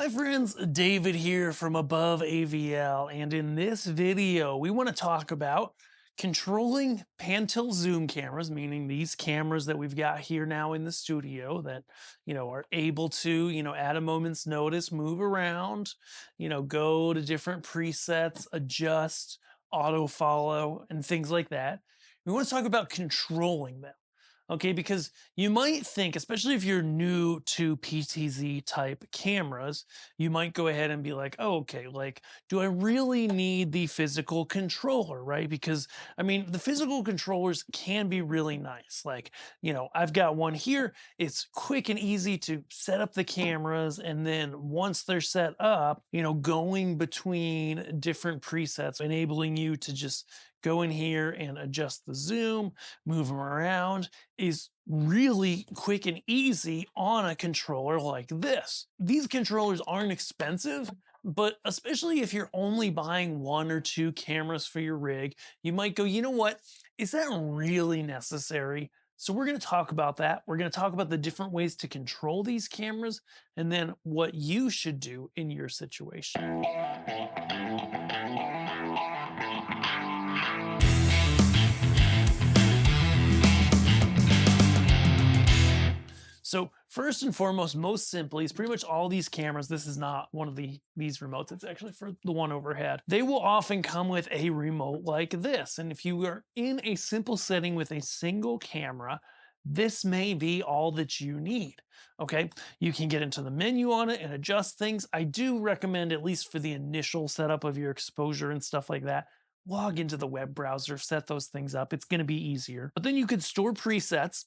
Hi friends, David here from Above AVL, and in this video we want to talk about controlling pan-tilt zoom cameras, meaning these cameras that we've got here now in the studio that are able to at a moment's notice move around, go to different presets, adjust, auto follow, and things like that. We want to talk about controlling them. Okay, because you might think, especially if you're new to PTZ type cameras, you might go ahead and be like, oh, okay, like, do I really need the physical controller, right? Because I mean, the physical controllers can be really nice. Like, I've got one here. It's quick and easy to set up the cameras. And then once they're set up, going between different presets, enabling you to just go in here and adjust the zoom, move them around is really quick and easy on a controller like this. These controllers aren't expensive, but especially if you're only buying one or two cameras for your rig, you might go, you know what? Is that really necessary? So we're going to talk about that. We're going to talk about the different ways to control these cameras and then what you should do in your situation. So first and foremost, most simply, is pretty much all these cameras. This is not one of these remotes. It's actually for the one overhead. They will often come with a remote like this. And if you are in a simple setting with a single camera, this may be all that you need. Okay, you can get into the menu on it and adjust things. I do recommend, at least for the initial setup of your exposure and stuff like that, log into the web browser, set those things up. It's going to be easier. But then you could store presets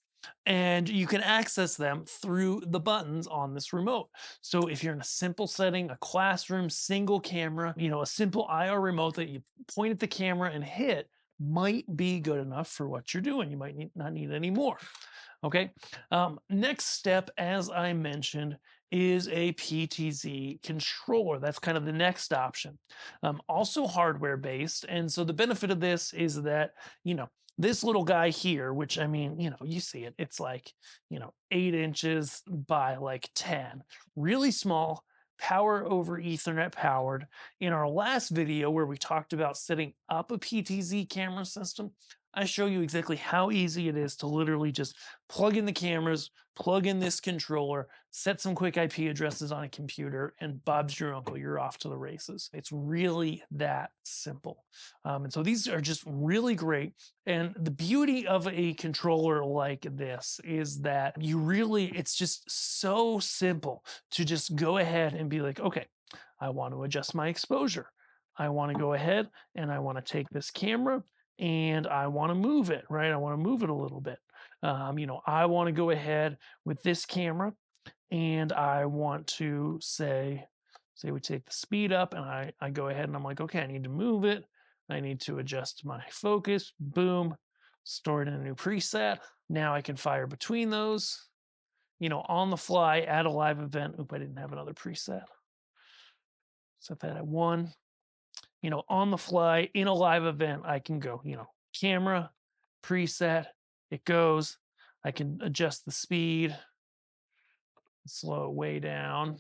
and you can access them through the buttons on this remote. So if you're in a simple setting, a classroom, single camera, a simple IR remote that you point at the camera and hit might be good enough for what you're doing. You might not need any more. Okay. Next step, as I mentioned, is a PTZ controller. That's kind of the next option. Also hardware based. And so the benefit of this is that, this little guy here, which I mean, you see it, it's like, 8 inches by like 10, really small, power over Ethernet powered. In our last video where we talked about setting up a PTZ camera system, I show you exactly how easy it is to literally just plug in the cameras, plug in this controller, set some quick IP addresses on a computer, and Bob's your uncle. You're off to the races. It's really that simple. And so these are just really great. And the beauty of a controller like this is that it's just so simple to just go ahead and be like, okay, I want to adjust my exposure. I want to go ahead and I want to take this camera and I want to move it, right? I want to move it a little bit. I want to go ahead with this camera and I want to say we take the speed up and I go ahead and I'm like, okay, I need to move it. I need to adjust my focus. Boom, store it in a new preset. Now I can fire between those, on the fly, add a live event. Oop, I didn't have another preset. Set that at 1. On the fly in a live event, I can go, camera, preset, it goes. I can adjust the speed, slow it way down.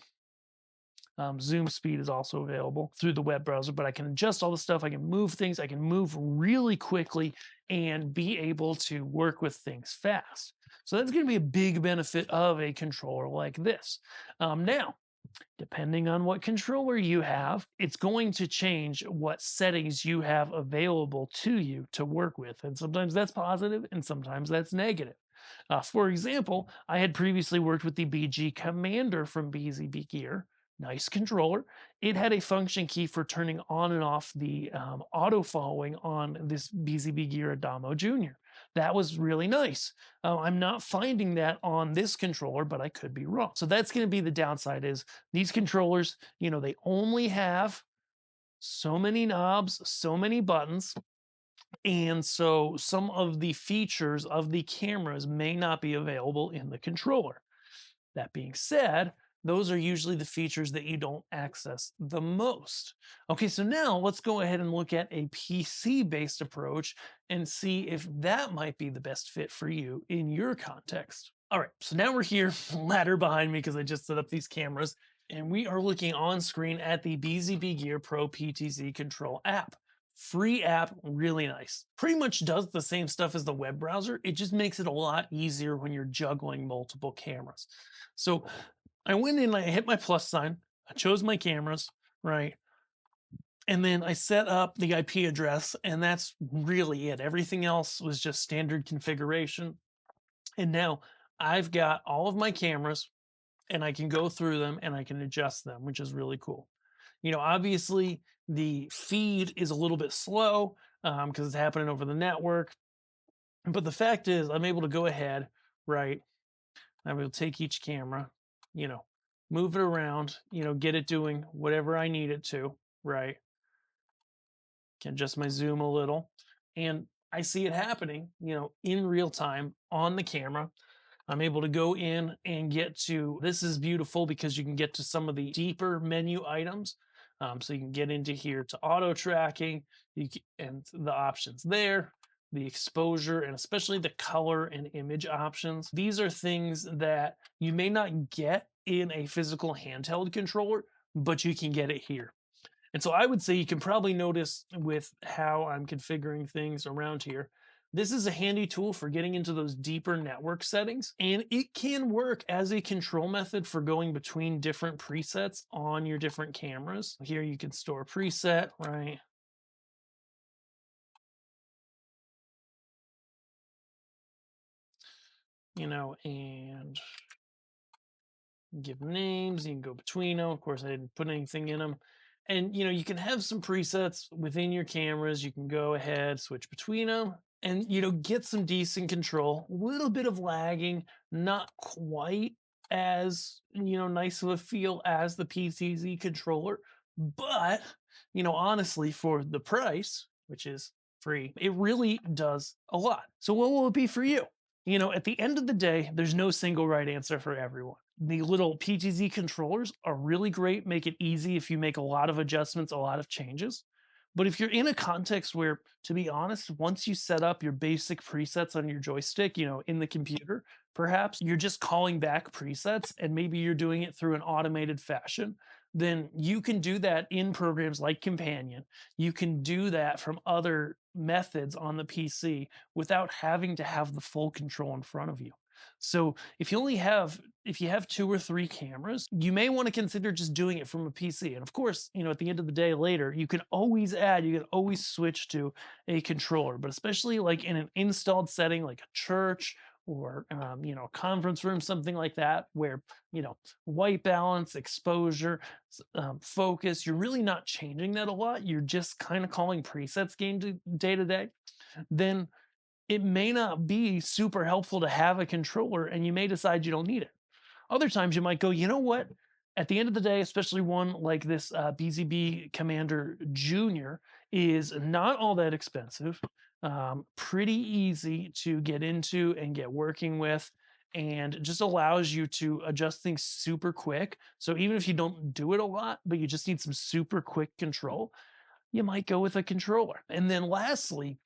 Zoom speed is also available through the web browser, but I can adjust all the stuff. I can move things. I can move really quickly and be able to work with things fast. So that's going to be a big benefit of a controller like this. Now, depending on what controller you have, it's going to change what settings you have available to you to work with. And sometimes that's positive and sometimes that's negative. For example, I had previously worked with the BG Commander from BZB Gear. Nice controller. It had a function key for turning on and off the auto following on this BZB Gear Adamo Jr. That was really nice. I'm not finding that on this controller, but I could be wrong. So that's going to be the downside is these controllers, they only have so many knobs, so many buttons. And so some of the features of the cameras may not be available in the controller. That being said, those are usually the features that you don't access the most. Okay, so now let's go ahead and look at a PC-based approach and see if that might be the best fit for you in your context. All right, so now we're here, ladder behind me because I just set up these cameras. And we are looking on screen at the BZB Gear Pro PTZ Control app. Free app, really nice. Pretty much does the same stuff as the web browser. It just makes it a lot easier when you're juggling multiple cameras. So I went in, I hit my plus sign, I chose my cameras, right? And then I set up the IP address, and that's really it. Everything else was just standard configuration. And now I've got all of my cameras and I can go through them and I can adjust them, which is really cool. Obviously the feed is a little bit slow because it's happening over the network. But the fact is, I'm able to go ahead, right? I'm able to take each camera, you know, move it around, get it doing whatever I need it to, right? Can adjust my zoom a little. And I see it happening, in real time on the camera. I'm able to go in and get to this is beautiful because you can get to some of the deeper menu items. So you can get into here to auto tracking and the options there, the exposure, and especially the color and image options. These are things that you may not get in a physical handheld controller, but you can get it here. And so I would say you can probably notice with how I'm configuring things around here. This is a handy tool for getting into those deeper network settings, and it can work as a control method for going between different presets on your different cameras. Here you can store a preset, right? And give names, you can go between them. Of course, I didn't put anything in them. And you can have some presets within your cameras. You can go ahead, switch between them, and get some decent control. A little bit of lagging, not quite as nice of a feel as the PTZ controller, but honestly, for the price, which is free, it really does a lot. So what will it be for you? At the end of the day, there's no single right answer for everyone. The little PTZ controllers are really great, make it easy if you make a lot of adjustments, a lot of changes. But if you're in a context where, to be honest, once you set up your basic presets on your joystick, in the computer, perhaps you're just calling back presets and maybe you're doing it through an automated fashion, then you can do that in programs like Companion. You can do that from other methods on the PC without having to have the full control in front of you. So if you have two or three cameras, you may want to consider just doing it from a PC. And of course, at the end of the day later, you can always switch to a controller, but especially like in an installed setting like a church or a conference room, something like that, where white balance, exposure, focus, you're really not changing that a lot. You're just kind of calling presets day to day. Then it may not be super helpful to have a controller and you may decide you don't need it. Other times you might go, you know what? At the end of the day, especially one like this BZB Commander Junior is not all that expensive, pretty easy to get into and get working with, and just allows you to adjust things super quick. So even if you don't do it a lot, but you just need some super quick control, you might go with a controller. And then lastly,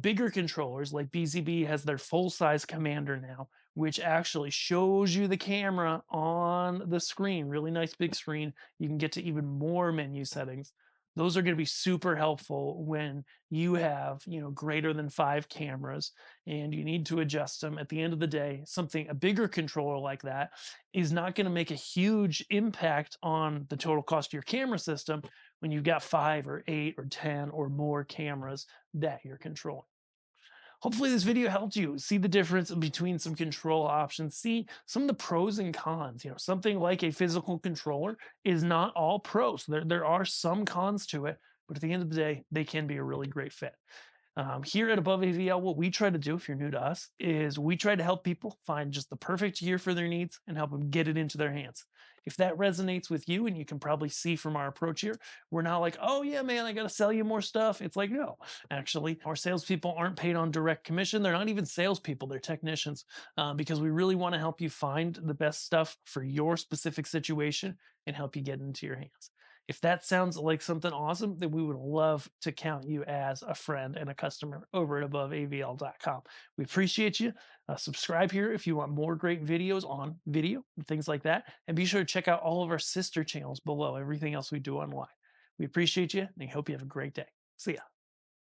bigger controllers like BZB has their full size commander now, which actually shows you the camera on the screen, really nice big screen. You can get to even more menu settings. Those are going to be super helpful when you have, greater than 5 cameras and you need to adjust them. At the end of the day, a bigger controller like that is not going to make a huge impact on the total cost of your camera system when you've got 5 or 8 or 10 or more cameras that you're controlling. Hopefully this video helped you see the difference between some control options, see some of the pros and cons. Something like a physical controller is not all pros. There are some cons to it, but at the end of the day, they can be a really great fit. Here at Above AVL, what we try to do, if you're new to us, is we try to help people find just the perfect gear for their needs and help them get it into their hands. If that resonates with you, and you can probably see from our approach here, we're not like, oh yeah, man, I got to sell you more stuff. It's like, no, actually, our salespeople aren't paid on direct commission. They're not even salespeople, they're technicians, because we really want to help you find the best stuff for your specific situation and help you get into your hands. If that sounds like something awesome, then we would love to count you as a friend and a customer over at aboveavl.com. We appreciate you. Subscribe here if you want more great videos on video and things like that. And be sure to check out all of our sister channels below, everything else we do online. We appreciate you and we hope you have a great day. See ya.